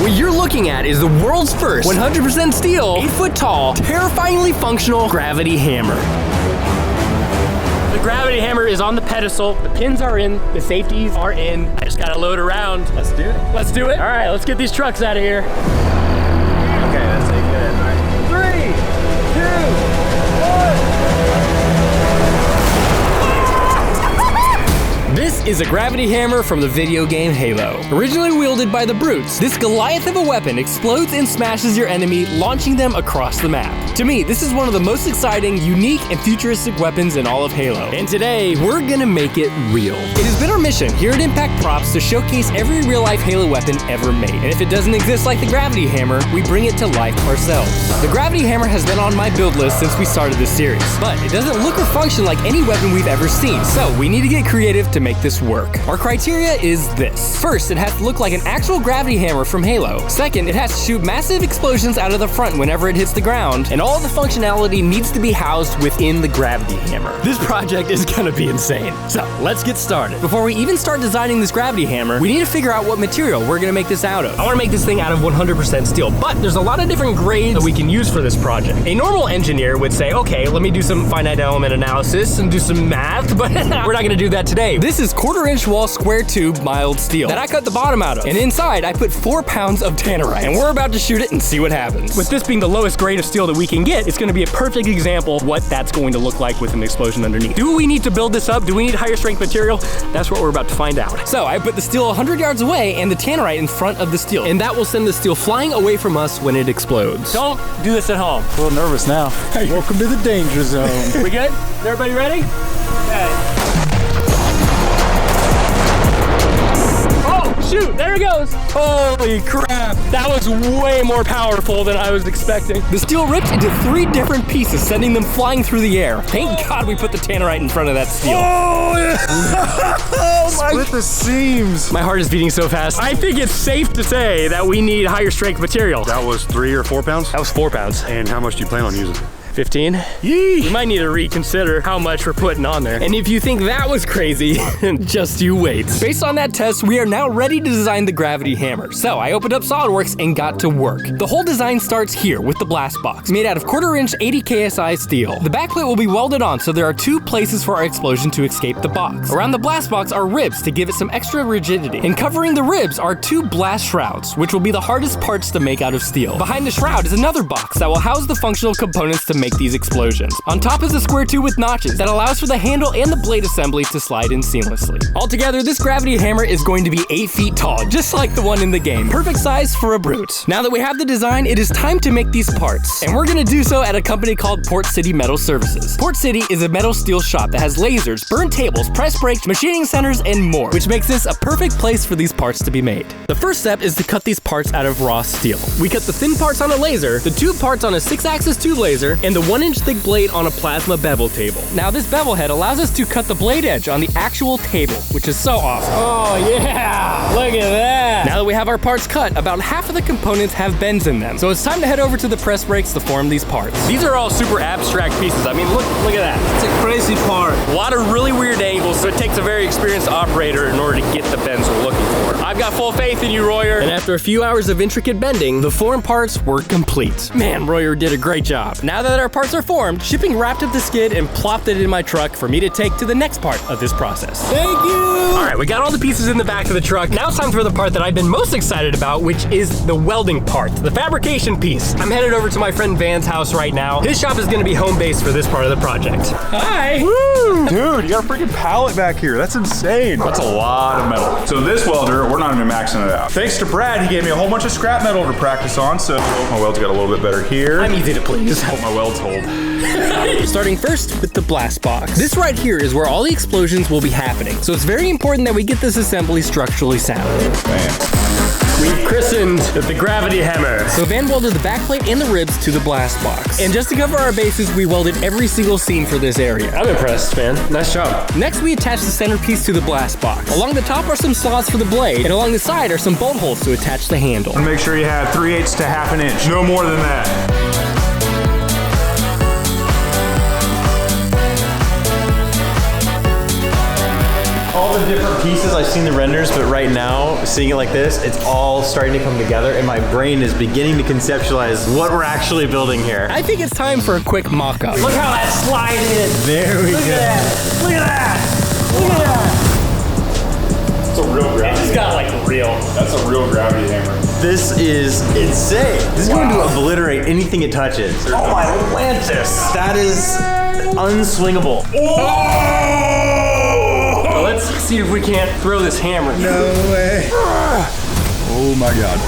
What you're looking at is the world's first 100% steel, 8-foot tall, terrifyingly functional gravity hammer. The gravity hammer is on the pedestal. The pins are in, the safeties are in. I just gotta load around. Let's do it. Let's do it. All right, let's get these trucks out of here. Okay, that's a good. All right. 3, 2, 1. This is a gravity hammer from the video game Halo. Originally wielded by the brutes, this Goliath of a weapon explodes and smashes your enemy, launching them across the map. To me, this is one of the most exciting, unique, and futuristic weapons in all of Halo. And today, we're gonna make it real. It has been our mission here at Impact Props to showcase every real-life Halo weapon ever made. And if it doesn't exist like the gravity hammer, we bring it to life ourselves. The gravity hammer has been on my build list since we started this series, but it doesn't look or function like any weapon we've ever seen, so we need to get creative to make this work. Our criteria is this. First, it has to look like an actual gravity hammer from Halo. Second, it has to shoot massive explosions out of the front whenever it hits the ground, and all the functionality needs to be housed within the gravity hammer. This project is gonna be insane. So, let's get started. Before we even start designing this gravity hammer, we need to figure out what material we're gonna make this out of. I wanna make this thing out of 100% steel, but there's a lot of different grades that we can use for this project. A normal engineer would say, okay, let me do some finite element analysis and do some math, but we're not gonna do that today. This is 1/4-inch wall square tube mild steel that I cut the bottom out of, and inside I put 4 pounds of tannerite, and we're about to shoot it and see what happens. With this being the lowest grade of steel that we can get, it's gonna be a perfect example of what that's going to look like with an explosion underneath. Do we need to build this up? Do we need higher strength material? That's what we're about to find out. So I put the steel 100 yards away and the tannerite in front of the steel, and that will send the steel flying away from us when it explodes. Don't do this at home. A little nervous now. Welcome to the danger zone. We good? Is everybody ready? Okay. Shoot, there it goes. Holy crap. That was way more powerful than I was expecting. The steel ripped into 3 different pieces, sending them flying through the air. Thank God we put the tannerite in front of that steel. Oh, yeah. Oh, split the seams. My heart is beating so fast. I think it's safe to say that we need higher strength material. That was 3 or 4 pounds? That was 4 pounds. And how much do you plan on using? 15? Yee! You might need to reconsider how much we're putting on there. And if you think that was crazy, just you wait. Based on that test, we are now ready to design the gravity hammer. So I opened up SolidWorks and got to work. The whole design starts here with the blast box, made out of 1/4-inch 80 KSI steel. The backplate will be welded on, so there are 2 places for our explosion to escape the box. Around the blast box are ribs to give it some extra rigidity. And covering the ribs are 2 blast shrouds, which will be the hardest parts to make out of steel. Behind the shroud is another box that will house the functional components to make these explosions. On top is a square tube with notches that allows for the handle and the blade assembly to slide in seamlessly. Altogether, this gravity hammer is going to be 8 feet tall, just like the one in the game. Perfect size for a brute. Now that we have the design, it is time to make these parts. And we're gonna do so at a company called Port City Metal Services. Port City is a metal steel shop that has lasers, burn tables, press brakes, machining centers, and more, which makes this a perfect place for these parts to be made. The first step is to cut these parts out of raw steel. We cut the thin parts on a laser, the tube parts on a 6-axis tube laser, and the 1-inch thick blade on a plasma bevel table. Now this bevel head allows us to cut the blade edge on the actual table, which is so awesome. Oh yeah, look at that. Now that we have our parts cut, about half of the components have bends in them. So it's time to head over to the press brakes to form these parts. These are all super abstract pieces. I mean, look at that. It's a crazy part. A lot of really weird angles, so it takes a very experienced operator in order to get the bends we're looking for. I've got full faith in you, Royer. And after a few hours of intricate bending, the form parts were complete. Man, Royer did a great job. Now that our parts are formed, shipping wrapped up the skid and plopped it in my truck for me to take to the next part of this process. Thank you! All right, we got all the pieces in the back of the truck. Now it's time for the part that I've been most excited about, which is the welding part, the fabrication piece. I'm headed over to my friend Van's house right now. His shop is gonna be home base for this part of the project. Hi! Woo! Dude, you got a freaking pallet back here. That's insane. That's a lot of metal. So this welder, we're not even maxing it out. Thanks to Brad, he gave me a whole bunch of scrap metal to practice on, so my welds got a little bit better here. I'm easy to please. Hope my welds hold. Starting first with the blast box. This right here is where all the explosions will be happening, so it's very important that we get this assembly structurally sound. Man. We've christened the gravity hammer. So Van welded the backplate and the ribs to the blast box. And just to cover our bases, we welded every single seam for this area. I'm impressed, Van. Nice job. Next, we attach the centerpiece to the blast box. Along the top are some slots for the blade, and along the side are some bolt holes to attach the handle. And make sure you have 3/8 to 1/2 inch. No more than that. All the different pieces. I've seen the renders, but right now, seeing it like this, it's all starting to come together, and my brain is beginning to conceptualize what we're actually building here. I think it's time for a quick mock-up. Look how that slide is. There we go. Look at that. Look at that. Look at that. It's a real gravity. It's got like real. That's a real gravity hammer. This is insane. This is going to obliterate anything it touches. Oh my Atlantis. That is unswingable. Well, let's see if we can't throw this hammer. No way. Oh my God.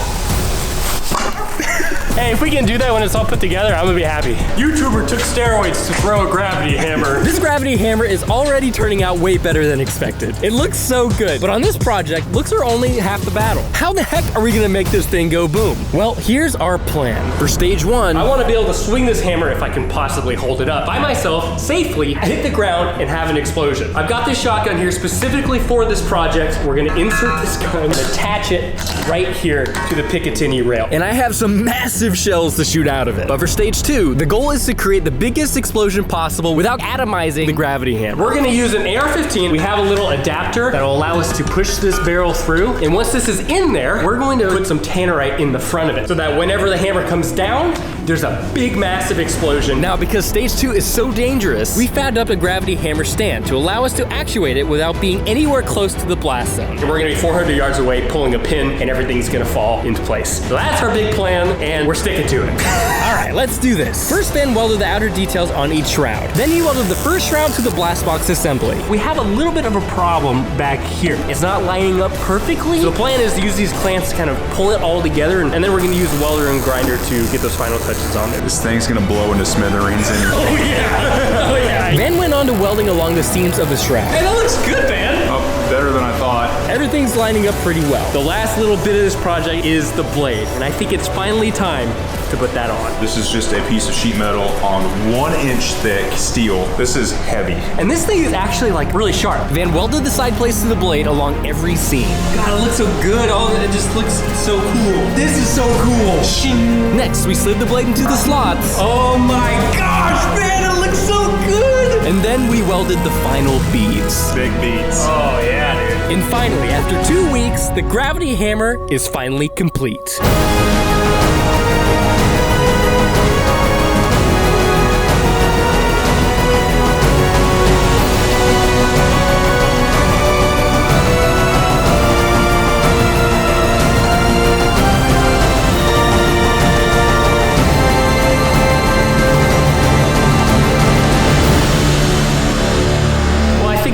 Hey, if we can do that when it's all put together, I'm gonna be happy. YouTuber took steroids to throw a gravity hammer. This gravity hammer is already turning out way better than expected. It looks so good, but on this project, looks are only half the battle. How the heck are we gonna make this thing go boom? Well, here's our plan. For stage 1, I want to be able to swing this hammer if I can possibly hold it up by myself safely, hit the ground, and have an explosion. I've got this shotgun here specifically for this project. We're gonna insert this gun and attach it right here to the Picatinny rail. and I have some massive shells to shoot out of it. But for stage 2, the goal is to create the biggest explosion possible without atomizing the gravity hammer. We're gonna use an AR-15. We have a little adapter that'll allow us to push this barrel through. And once this is in there, we're going to put some tannerite in the front of it so that whenever the hammer comes down, there's a big, massive explosion. Now, because stage 2 is so dangerous, we fabbed up a gravity hammer stand to allow us to actuate it without being anywhere close to the blast zone. We're gonna be 400 yards away, pulling a pin, and everything's gonna fall into place. So that's our big plan, and we're sticking to it. All right, let's do this. First, Van welded the outer details on each shroud. Then he welded the first shroud to the blast box assembly. We have a little bit of a problem back here. It's not lining up perfectly. So the plan is to use these clamps to kind of pull it all together, and then we're gonna use the welder and grinder to get those final touches on there. This thing's gonna blow into smithereens in your Oh yeah! Oh yeah! Van went on to welding along the seams of the shroud. Hey, that looks good, man! Oh, better than I thought. Everything's lining up pretty well. The last little bit of this project is the blade, and I think it's finally time to put that on. This is just a piece of sheet metal on 1 inch thick steel. This is heavy. And this thing is actually like really sharp. Van welded the side plates to the blade along every seam. God, it looks so good. Oh, it just looks so cool. This is so cool. Shing. Next, we slid the blade into the slots. Oh my gosh, man, it looks so good. And then we welded the final beads. Big beats. Oh yeah, dude. And finally, after 2 weeks, the gravity hammer is finally complete.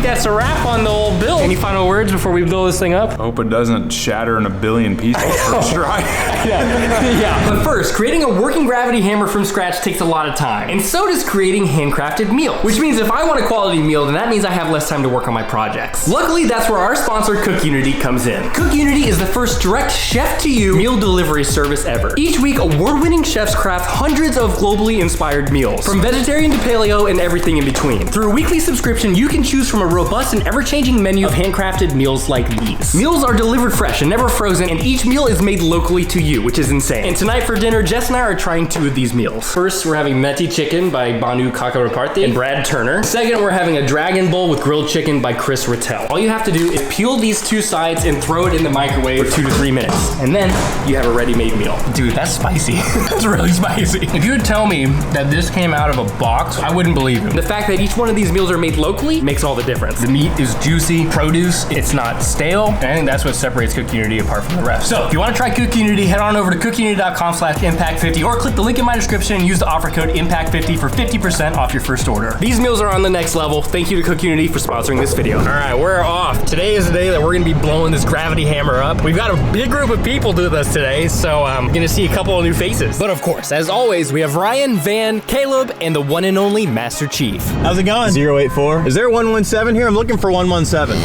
That's a wrap on the old build. Any final words before we blow this thing up? I hope it doesn't shatter in a billion pieces first try. Yeah. But first, creating a working gravity hammer from scratch takes a lot of time. And so does creating handcrafted meals. Which means if I want a quality meal, then that means I have less time to work on my projects. Luckily, that's where our sponsor, CookUnity, comes in. CookUnity is the first direct chef-to-you meal delivery service ever. Each week, award-winning chefs craft hundreds of globally inspired meals, from vegetarian to paleo and everything in between. Through a weekly subscription, you can choose from a robust and ever-changing menu of handcrafted meals like these. Meals are delivered fresh and never frozen, and each meal is made locally to you, which is insane. And tonight for dinner, Jess and I are trying 2 of these meals. First, we're having Meti chicken by Banu Kakaraparthi and Brad Turner. Second, we're having a dragon bowl with grilled chicken by Chris Rattel. All you have to do is peel these 2 sides and throw it in the microwave for 2 to 3 minutes. And then you have a ready-made meal. Dude, that's spicy. That's really spicy. If you would tell me that this came out of a box, I wouldn't believe it. The fact that each one of these meals are made locally makes all the difference. The meat is juicy, produce, it's not stale, and I think that's what separates CookUnity apart from the rest. So if you want to try CookUnity, head on over to cookunity.com/impact50 or click the link in my description and use the offer code IMPACT50 for 50% off your first order. These meals are on the next level. Thank you to CookUnity for sponsoring this video. All right, we're off. Today is the day that we're gonna be blowing this gravity hammer up. We've got a big group of people with us today, so I'm gonna see a couple of new faces. But of course, as always, we have Ryan, Van, Caleb, and the one and only Master Chief. How's it going? 084. Is there 117 here? I'm looking for 117.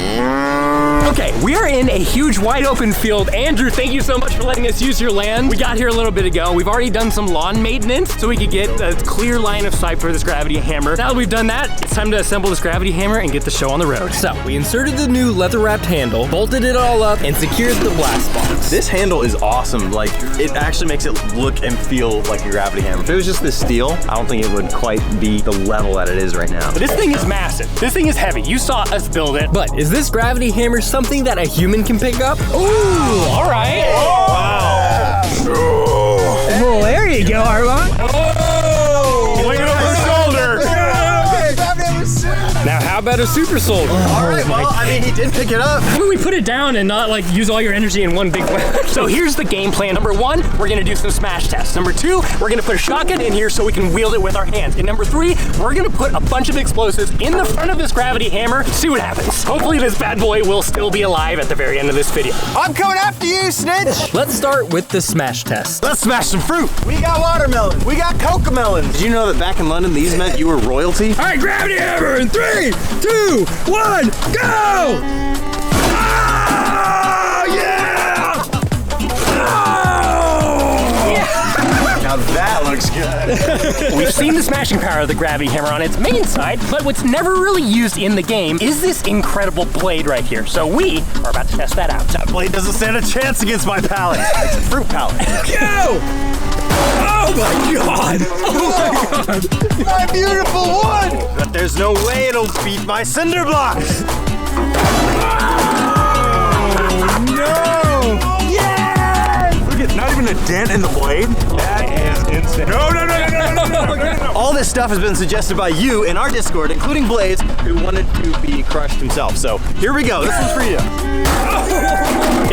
Okay, we are in a huge wide open field. Andrew, thank you so much for letting us use your land. We got here a little bit ago. We've already done some lawn maintenance so we could get a clear line of sight for this gravity hammer. Now that we've done that, it's time to assemble this gravity hammer and get the show on the road. So we inserted the new leather wrapped handle, bolted it all up, and secured the blast box. This handle is awesome. Like, it actually makes it look and feel like a gravity hammer. If it was just this steel, I don't think it would quite be the level that it is right now. But this thing is massive. This thing is heavy. You saw us build it. But is this gravity hammer something that a human can pick up? Ooh, all right. Oh, wow. Oh, there you go, Armon. Oh, look at over the shoulder. Now, how about a super soldier? All right, well, I mean, he did pick it up. How about we put it down and not like use all your energy in one big weapon? So here's the game plan. Number 1, we're gonna do some smash tests. Number 2, we're gonna put a shotgun in here so we can wield it with our hands. And number 3, we're gonna put a bunch of explosives in the front of this gravity hammer, see what happens. Hopefully this bad boy will still be alive at the very end of this video. I'm coming after you, snitch. Let's start with the smash test. Let's smash some fruit. We got watermelon. We got cocomelon. Did you know that back in London, these meant you were royalty? All right, gravity hammer in 3, 2, 1, go! Oh, yeah! Oh! Now that looks good. We've seen the smashing power of the gravity hammer on its main side, but what's never really used in the game is this incredible blade right here. So we are about to test that out. That blade doesn't stand a chance against my palate. It's a fruit palate. Go! Oh my god! Oh my god! My beautiful wood. But there's no way it'll beat my cinder blocks. Oh, no. Yes. Look at, not even a dent in the blade. That is insane. No. All this stuff has been suggested by you in our Discord, including Blaze, who wanted to be crushed himself. So here we go. This one's for you.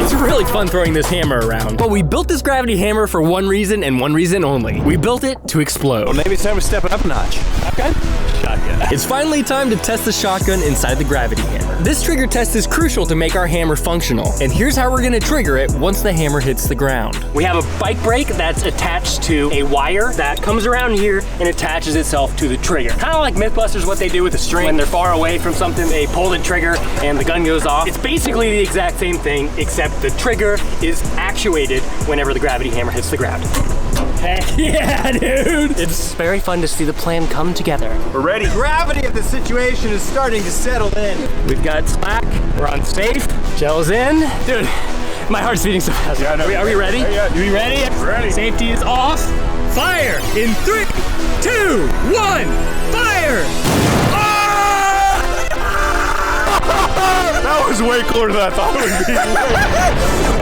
It's really fun throwing this hammer around. But we built this gravity hammer for one reason and one reason only. We built it to explode. Well, maybe it's time to step it up a notch. Shotgun? Shotgun. It's finally time to test the shotgun inside the gravity hammer. This trigger test is crucial to make our hammer functional. And here's how we're gonna trigger it once the hammer hits the ground. We have a bike brake that's attached to a wire that comes around here and attaches itself to the trigger. Kind of like Mythbusters, what they do with the string. When they're far away from something, they pull the trigger and the gun goes off. It's basically the exact same thing, except the trigger is actuated whenever the gravity hammer hits the ground. Heck yeah, dude! It's very fun to see the plan come together. We're ready. The gravity of the situation is starting to settle in. We've got slack, we're on safe, gel's in. Dude, my heart's beating so fast. Yeah, I know. Are we ready? Yeah. Are we ready? Ready. Safety is off. Fire in 3, 2, 1, fire! That was way cooler than I thought it would be.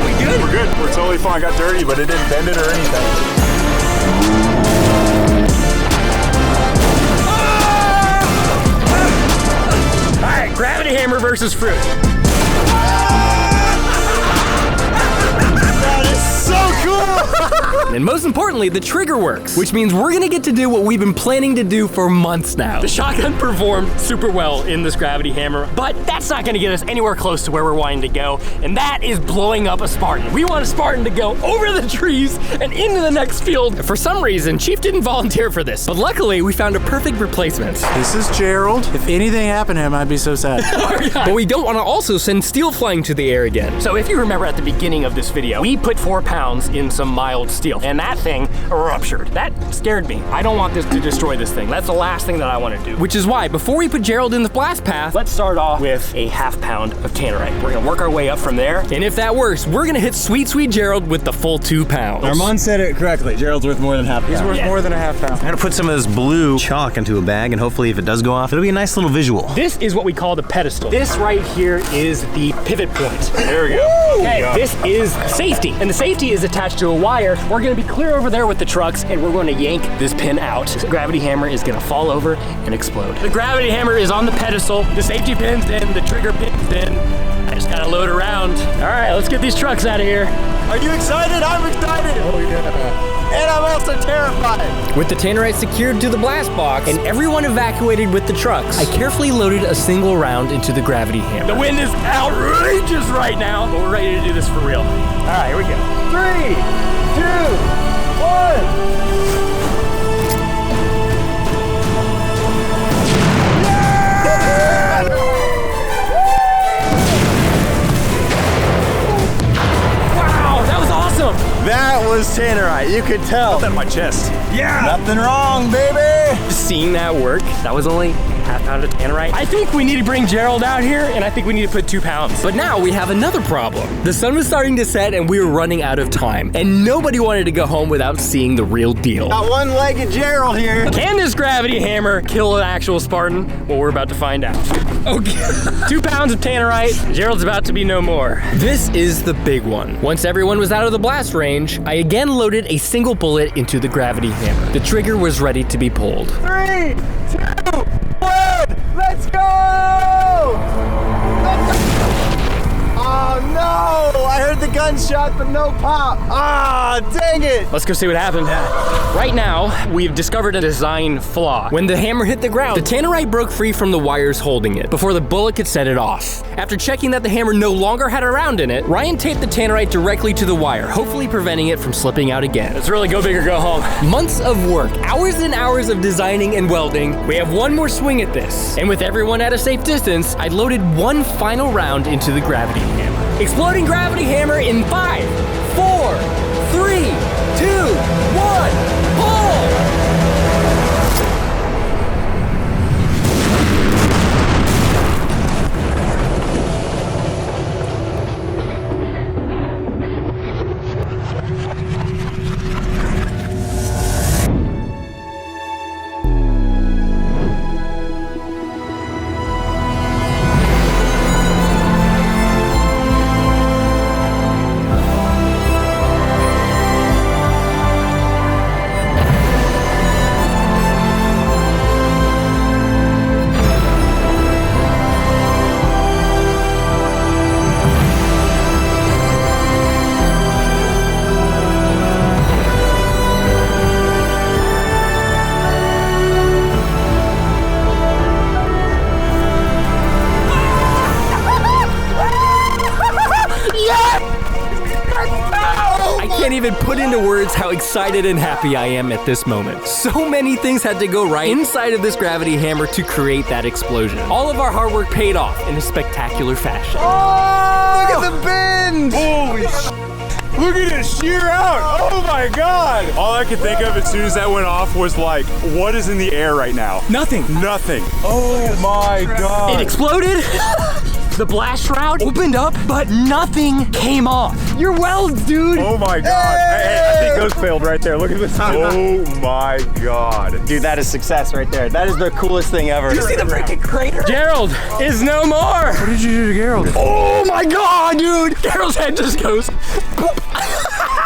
We good? We're good. We're totally fine. Got dirty, but it didn't bend it or anything. All right, gravity hammer versus fruit. That is so cool! And most importantly, the trigger works, which means we're gonna get to do what we've been planning to do for months now. The shotgun performed super well in this gravity hammer, but that's not gonna get us anywhere close to where we're wanting to go, and that is blowing up a Spartan. We want a Spartan to go over the trees and into the next field. For some reason, Chief didn't volunteer for this, but luckily we found a perfect replacement. This is Gerald. If anything happened to him, I'd be so sad. But we don't want to also send steel flying to the air again. So if you remember at the beginning of this video, we put 4 pounds in some mild steel, and that thing ruptured. That scared me. I don't want this to destroy this thing. That's the last thing that I want to do. Which is why, before we put Gerald in the blast path, Let's start off with a ½ pound of tannerite. We're gonna work our way up from there. and if that works, we're gonna hit sweet, sweet Gerald with the full 2 pounds. Armon said it correctly. Gerald's worth more than half a He's pound. worth more than a ½ pound. I'm gonna put some of this blue chalk into a bag, and hopefully if it does go off, it'll be a nice little visual. This is what we call the pedestal. This right here is the pivot point. There we go. Okay, this is safety, and the safety is attached to a wire. We're gonna be clear over there with the trucks, and we're gonna yank this pin out. This gravity hammer is gonna fall over and explode. The gravity hammer is on the pedestal, the safety pin's in, the trigger pin's in. I just gotta load around. All right, let's get these trucks out of here. Are you excited? I'm excited! Oh yeah. And I'm also terrified. With the tannerite secured to the blast box and everyone evacuated with the trucks, I carefully loaded a single round into the gravity hammer. The wind is outrageous right now, but we're ready to do this for real. All right, here we go. 3, 2, 1. was tannerite. You could tell. Put that in my chest. Yeah. Nothing wrong, baby. Seeing that work, that was only half pound of tannerite. I think we need to bring Gerald out here, and I think we need to put 2 pounds. But now we have another problem. The sun was starting to set, and we were running out of time. And nobody wanted to go home without seeing the real deal. Got one-legged Gerald here. Can this gravity hammer kill an actual Spartan? Well, we're about to find out. Okay. 2 pounds of tannerite. Gerald's about to be no more. This is the big one. Once everyone was out of the blast range, I again loaded a single bullet into the gravity hammer. The trigger was ready to be pulled. 3, 2, 1, let's go! Oh no! I heard the gunshot, but no pop. Ah, dang it! Let's go see what happened. Right now, we've discovered a design flaw. When the hammer hit the ground, the tannerite broke free from the wires holding it before the bullet could set it off. After checking that the hammer no longer had a round in it, Ryan taped the tannerite directly to the wire, hopefully preventing it from slipping out again. It's really go big or go home. Months of work, hours and hours of designing and welding. We have one more swing at this. And with everyone at a safe distance, I loaded one final round into the gravity hammer. Exploding gravity hammer in 5, 4, 3, 2, 1, pull! Even put into words how excited and happy I am at this moment. So many things had to go right inside of this gravity hammer to create that explosion. All of our hard work paid off in a spectacular fashion. Oh, look at the bend! Holy sh! Look at it shear out! Oh my god! All I could think of as soon as that went off was like, what is in the air right now? Nothing. Nothing. Oh my god. It exploded. The blast shroud opened up, but nothing came off. Your welds, dude. Oh my god. Hey, I think those failed right there. Look at this. Oh my god. Dude, that is success right there. That is the coolest thing ever. You see the freaking crater? Gerald is no more. What did you do to Gerald? Oh my god, dude. Gerald's head just goes.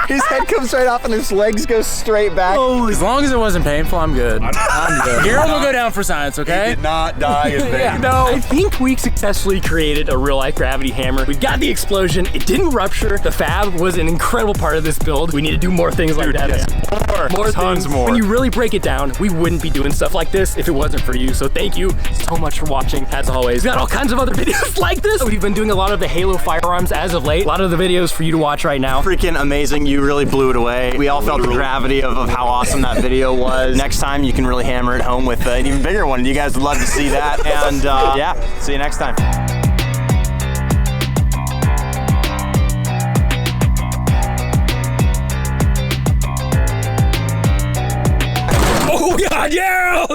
His head comes right off and his legs go straight back. As long as it wasn't painful, I'm good. I'm good. Gerald will go down for science, okay? He did not die in vain. Yeah, no. I think we successfully created a real-life gravity hammer. We got the explosion. It didn't rupture. The fab was an incredible part of this build. We need to do more things like that. Yes. More tons more. When you really break it down, we wouldn't be doing stuff like this if it wasn't for you. So thank you so much for watching. As always, we got all kinds of other videos like this. We've been doing a lot of the Halo firearms as of late. A lot of the videos for you to watch right now. Freaking amazing. You really blew it away. We all felt the gravity of how awesome that video was. Next time you can really hammer it home with an even bigger one. You guys would love to see that. And yeah, see you next time. Oh God, Gerald!